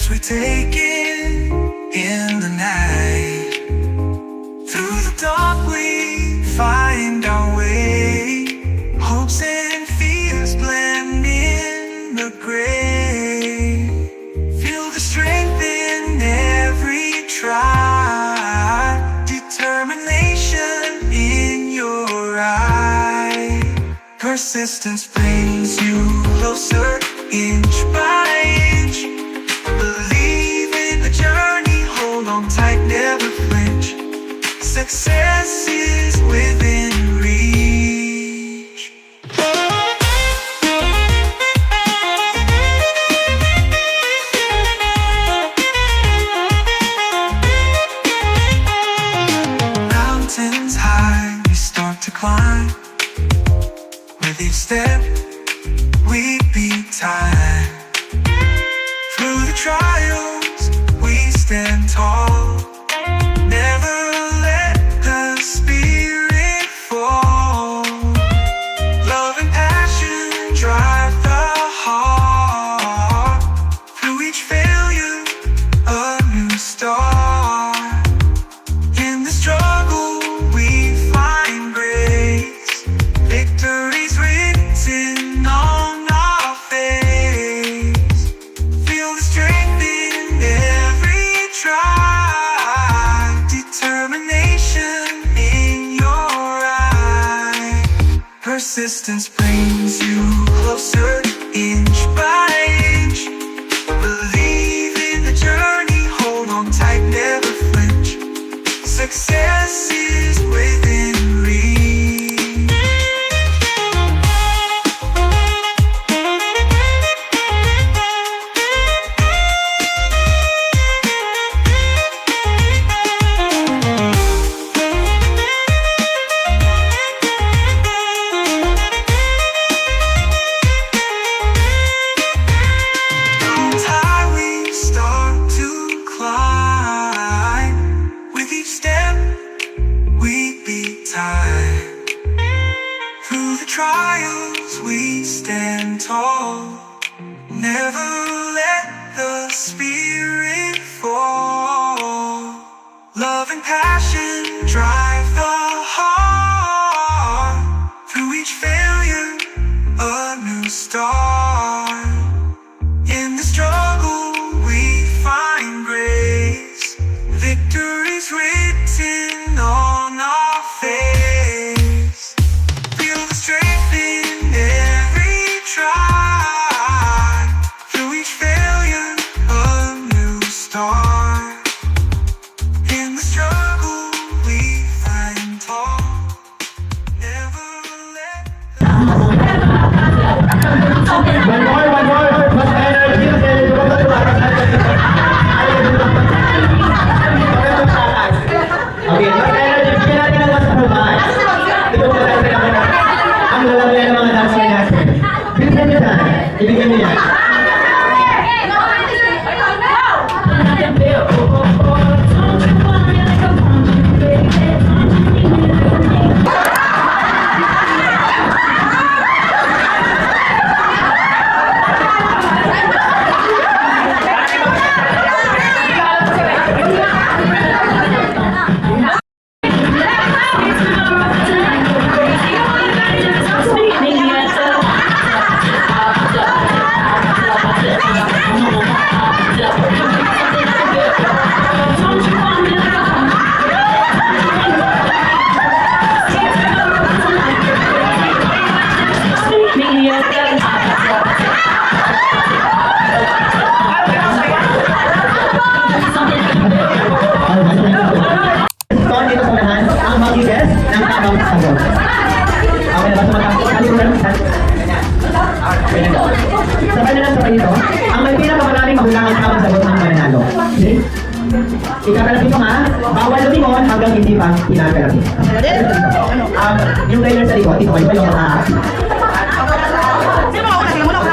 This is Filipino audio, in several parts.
steps we take in the night. Through the dark we find our way. Hopes and fears blend in the gray. Feel the strength in every try. Determination in your eye. Persistence brings you closer, inch by inch. Believe in the journey, hold on tight, never flinch. Success is within reach. Mountains high, we start to climb. With each step, we beat time. Through the trials, we stand tall. Never let the spirit fall. Love and passion drive the heart. Through each failure, a new start. In the struggle, we find grace. Victory's written on our face. Feel the strength in every try. Determination in your eye. Persistence brings you closer, inch by inch. Believe in the journey, hold on tight, never flinch. Success is within reach. Mountains high, we start to climb. With each step, we beat time. Through the trials, we stand tall. Never let the spirit fall. Love and passion drive the heart. Through each failure, a new start. In the struggle, we find grace. Victory's written on our face. Feel the strength in every try. Through each failure, a new start. In the struggle, we find tall. Never let One more. Mas energy kasi okay, mas energy. Bigyan natin ng mas mabay. Ito po tayo sa ang lalagyan ng mga dancer natin. Bigyan nyo na. Ibigyan nyo yan. Dito sa unahan, ang mag-guess ng tamang sagot. Okay na ba sa mga kalikulan? Sabay na lang sa ito. Ang may pinakamaraming mahulangan tamang sagot ng mananalo. Okay? Ikakalapit mo ha, bawal lumingon hanggang hindi pa pinakalapit. Yung trainer sa likod, ito kayo pa yung mga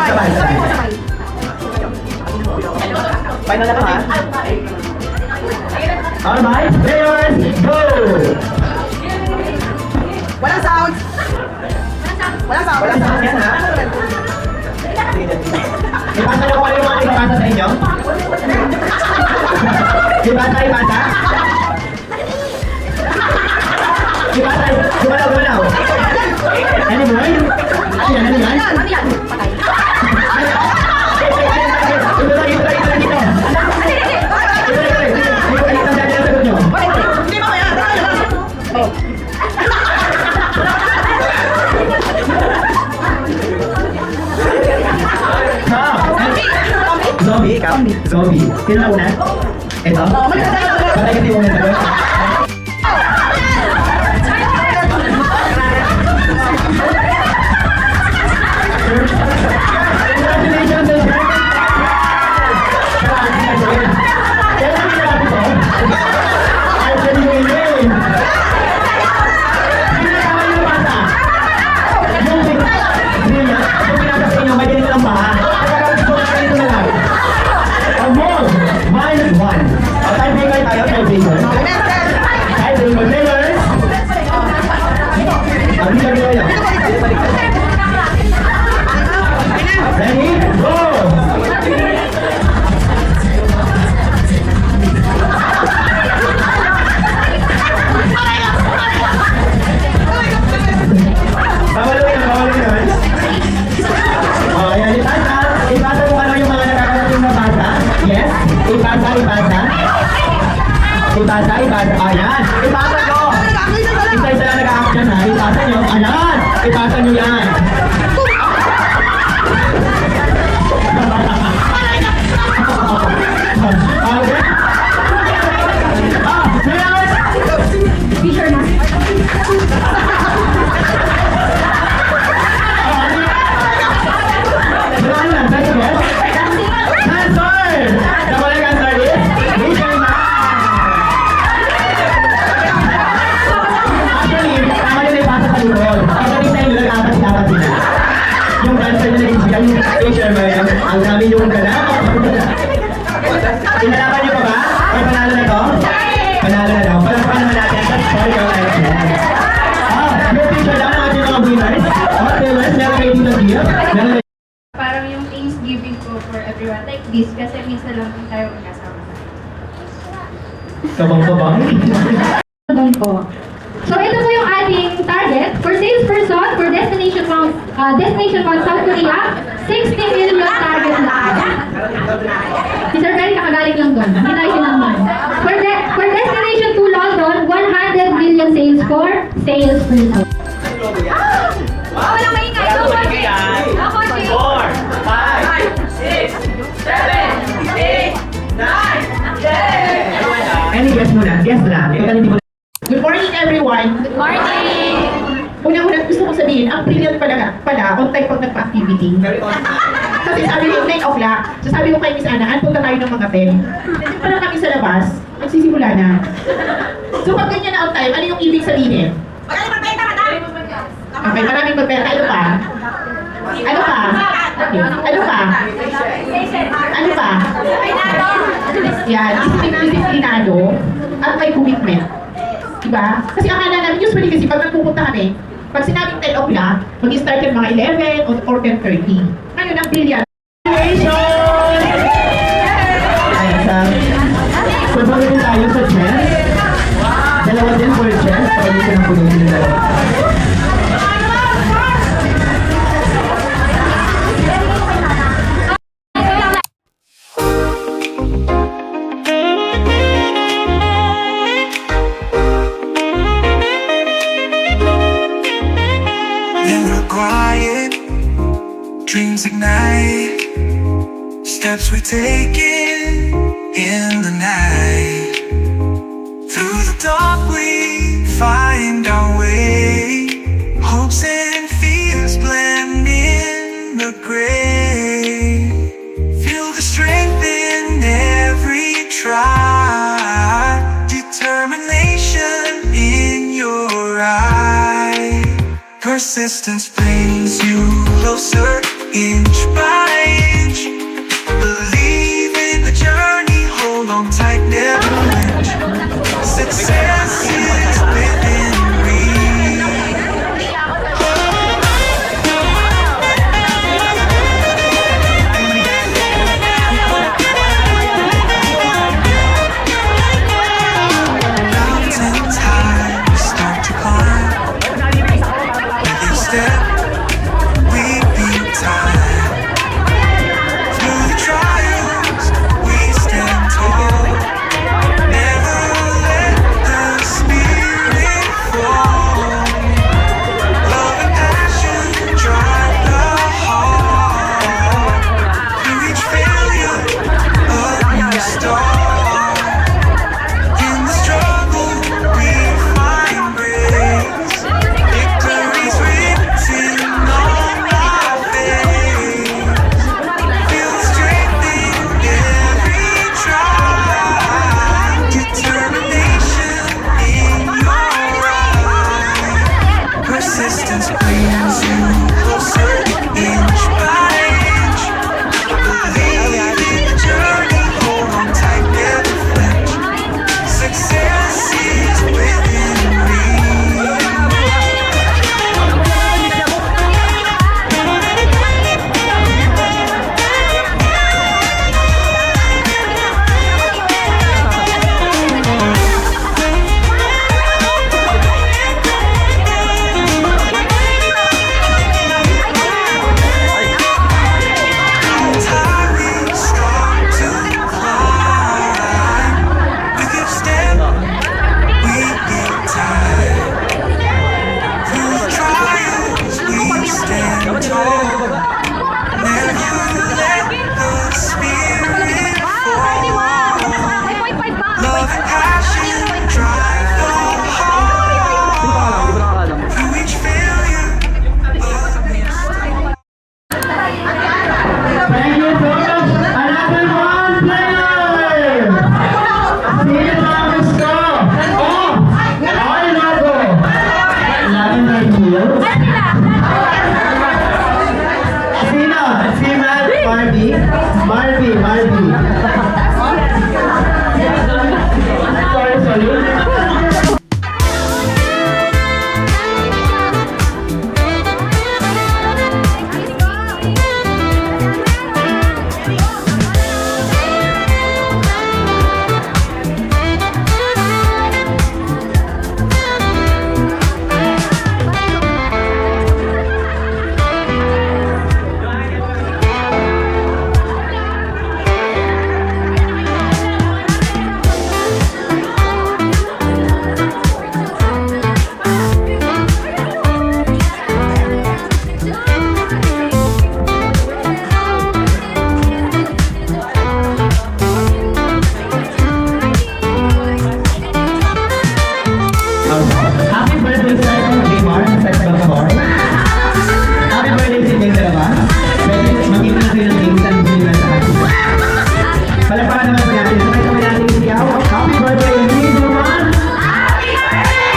sabay. Final na to ha. Alright, players, go! Walang sound! Walang sound! Walang sound yan ha? Ipasa na ko kayo mga ipapasa sa inyo? Ipasa, ipasa. Ipasa, gumalaw. Ano mo? Ano yan? Ano yan? Patay. Hindi ba kaya? Oh. Zombie. Sino na una? Ito? Patay kasi yung una. Ready? Go! Bawal naman. Oh, ayan, ipasa. Ipasa kung ano yung mga nakakarating na basa. Yes? Ipasa. Ayan. Ipasa nyo. Isa-isa lang nag-a-action ha. Ipasa nyo. Ayan. Ipasa nyo yan. Okay. T-shirt na. Ang dami yung ganap. Pinalaman niyo pa ba? Ay, panalo na to? Panalo na daw. Palakpan naman natin. Sorry, yung live na. Yung picture lang ng ating mga winners. Viewers, meron kayo dito gift. Parang yung Thanksgiving ko for everyone like this kasi minsan lang din tayo magkasama. Kabang-kabang. Doon po. So ito po yung ating target for salesperson for Destination One South Korea, 60 million target na. Si Sir Gary kakagaling lang doon. Hindi tayo sinamon. For Destination 2 London, 100 million sales for salesperson. Walang maingay. Ako, Jay. 4, 5, 6, 7, 8, 9, 10. Any guess muna? Guess na. Ikaw hindi mo. Good morning, everyone. Good morning! Unang-unang gusto ko sabihin, ang brilliant pala on time pag nagpa-activity. Kasi sabi ko, 9 o'clock. So sabi ko kay Miss Ana, punta tayo ng mga 10. Then parang kami sa labas, nagsisimula na. So pag ganyan na on time, ano yung ibig sabihin? Okay, maraming magbenta. Ano pa? Ano pa? Ano pa? Ano pa? Yan, disiplinado at may commitment. Diba? Kasi akala namin, usually kasi pag nagpupunta kami, pag sinabing 10 o'clock, mag-start yung mga 11 or 10:30. Ngayon, ang brilliant. Congratulations! Pagpagin tayo sa chess. Dalawa din for chess. Pagpagin ko ng puno yung dalawa. In the quiet, dreams ignite. Steps we're taking in the night. Through the dark we find our way. Hopes and fears blend in the gray. Feel the strength in every try. Determination in your eye. Persistence brings you closer, inch by inch. Believe in the journey, hold on tight, never flinch. Success is within reach. ba natin? Sabay-sabay natin isigaw. Happy birthday, Miss Roman! Happy birthday!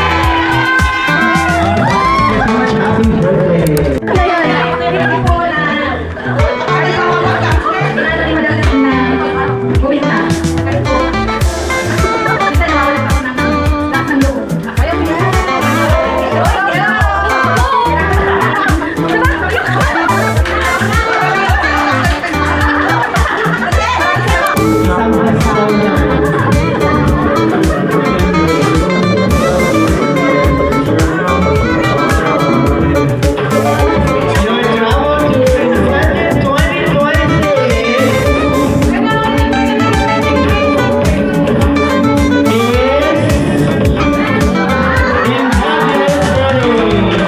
Isang basaw na. Your travel to Invented 2026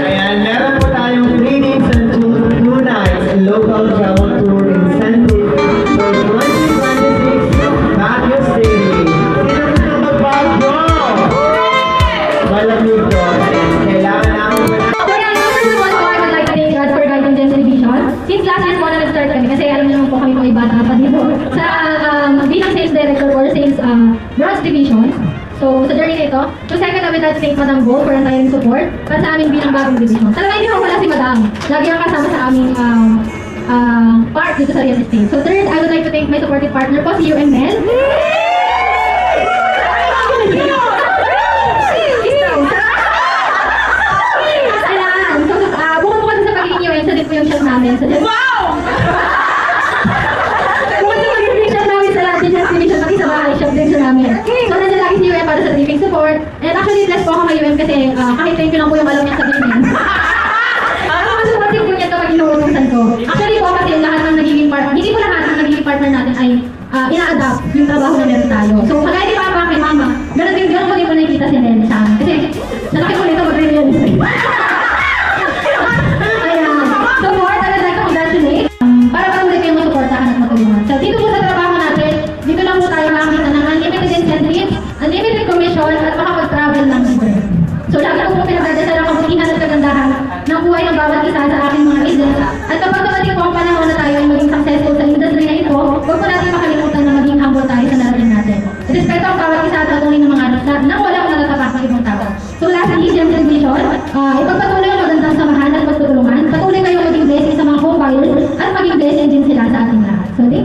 Ayan, meron po tayong 3 days and 2 nights local travel tour incentive for 2026 Baguio City. Sino gusto magbago? Malamig po. Kailangan na akong So yeah, first of all po, I would like to thank God for guiding Gen Television. Since last year po na nag-start kami, kasi alam niyo naman po kami mga bata pa dito sa bilang sales director or sales branch division. So, sa journey na ito, so second, I would like to thank Madam Go for ang tayong support para sa aming bilang bagong division. Talaga hindi ko wala si Madam. Lagi ang kasama sa aming part dito sa real estate. So third, I would like to thank my supportive partner po, si UML. Ayan. So, bukod po kasi sa pagiging UN, sa din po yung shop namin. Wow! Bukod sa pagiging shop namin sa lahat, yung division, pati sa bahay, shop din siya namin. So, nandiyan lagi si UN para sa briefing support. And actually, bless po ako kay UN kasi kahit thank you lang po yung alam niya sabihin. Mas supportive po niya ito pag inuutusan ko. Actually po kasi lahat ng nagiging partner, hindi po lahat ng nagiging partner natin ay ina-adapt yung trabaho na meron tayo. So, kagaya ni Papa kay Mama, ganun ko din po nakikita si Nelly sa amin. Kasi, nalaki po nito mag-real estate. Ayan. So, more, I would like to congratulate. Para patuloy kayong masuportahan at matulungan. So, dito po sa trabaho natin, dito lang po tayo makakita ng unlimited incentives, unlimited commission, at makapag-travel ng libre. So, lagi ko po pinagdadasal ang kabutihan at kagandahan ng buhay ng bawat isa sa aking mga agents. At kapag dumating po ang panahon na tayo ay maging successful sa industry na ito, huwag po natin makalimutan na maging humble tayo sa narating natin. Respeto ang bawat isa at tunay ng mga anak nang walang natatapak ng ibang tao. So, last ang Asian Television, ipagpatuloy ang magandang samahan at pagtutulungan. Patuloy kayong maging blessing sa mga home buyers at maging blessing din sila sa ating lahat. So, thank you.